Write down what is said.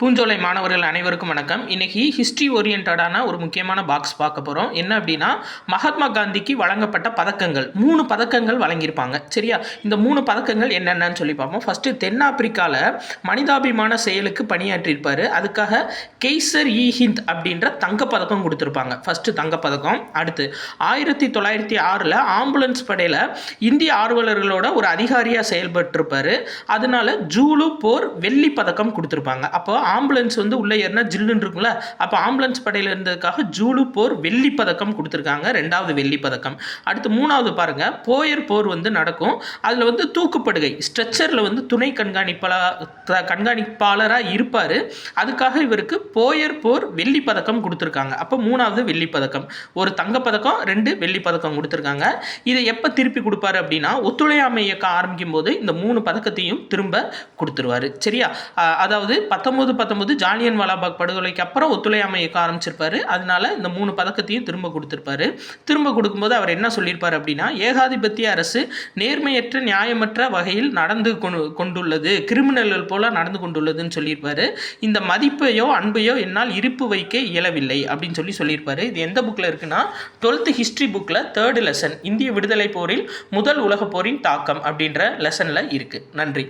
பூஞ்சோலை மாணவர்கள் அனைவருக்கும் வணக்கம். இன்னைக்கு ஹிஸ்ட்ரி ஓரியன்டான ஒரு முக்கியமான பாக்ஸ் பார்க்க போகிறோம். என்ன அப்படின்னா, மகாத்மா காந்திக்கு வழங்கப்பட்ட பதக்கங்கள் 3 பதக்கங்கள் வழங்கியிருப்பாங்க. சரியா? இந்த 3 பதக்கங்கள் என்னென்னு சொல்லி பார்ப்போம். ஃபஸ்ட்டு தென்னாப்பிரிக்காவில் மனிதாபிமான செயலுக்கு பணியாற்றியிருப்பார். அதுக்காக கெய்சர் இ ஹிந்த் அப்படின்ற தங்கப்பதக்கம் கொடுத்துருப்பாங்க. ஃபஸ்ட்டு தங்கப்பதக்கம். அடுத்து 1906 ஆம்புலன்ஸ் படையில் இந்திய ஆர்வலர்களோட ஒரு அதிகாரியாக செயல்பட்டிருப்பார். அதனால ஜூலு போர் வெள்ளி பதக்கம் கொடுத்துருப்பாங்க. அப்போ ஆம்புலன்ஸ் உள்ளே ஏறினா ஜில்லுன்னு இருக்கும்ல, அப்போ ஆம்புலன்ஸ் படையில் இருந்ததுக்காக ஜூலு போர் வெள்ளி பதக்கம் கொடுத்துருக்காங்க. 2வது வெள்ளி பதக்கம். அடுத்து 3வது பாருங்கள், போயர் போர் நடக்கும். அதில் தூக்குப்படுகை ஸ்ட்ரெச்சரில் துணை கண்காணிப்பாளராக இருப்பார். அதுக்காக இவருக்கு போயர் போர் வெள்ளி பதக்கம் கொடுத்துருக்காங்க. அப்போ 3வது வெள்ளி பதக்கம். ஒரு தங்கப்பதக்கம், 2 வெள்ளி பதக்கம் கொடுத்துருக்காங்க. இதை எப்போ திருப்பி கொடுப்பாரு அப்படின்னா, ஒத்துழையாமை இயக்கம் ஆரம்பிக்கும் போது இந்த 3 பதக்கத்தையும் திரும்ப கொடுத்துருவார். சரியா? அதாவது 1919 ஜாலியன் வாலாபாக் படுகொலைக்கு அப்புறம் ஒத்துழையாமை இயக்க ஆரம்பிச்சிருப்பாரு. அதனால இந்த 3 பதக்கத்தையும் திரும்ப கொடுத்துருப்பாரு. திரும்ப கொடுக்கும்போது அவர் என்ன சொல்லியிருப்பார் அப்படின்னா, ஏகாதிபத்திய அரசு நேர்மையற்ற நியாயமற்ற வகையில் நடந்து கொண்டுள்ளது, கிரிமினல்கள் போல நடந்து கொண்டுள்ளதுன்னு சொல்லியிருப்பாரு. இந்த மதிப்பையோ அன்பையோ என்னால் இருப்பு வைக்க இயலவில்லை அப்படின்னு சொல்லியிருப்பாரு. இது எந்த புக்கில் இருக்குன்னா, 12th ஹிஸ்ட்ரி புக்கில் 3rd லெசன், இந்திய விடுதலை போரில் முதல் உலக போரின் தாக்கம் அப்படின்ற லெசனில் இருக்குது. நன்றி.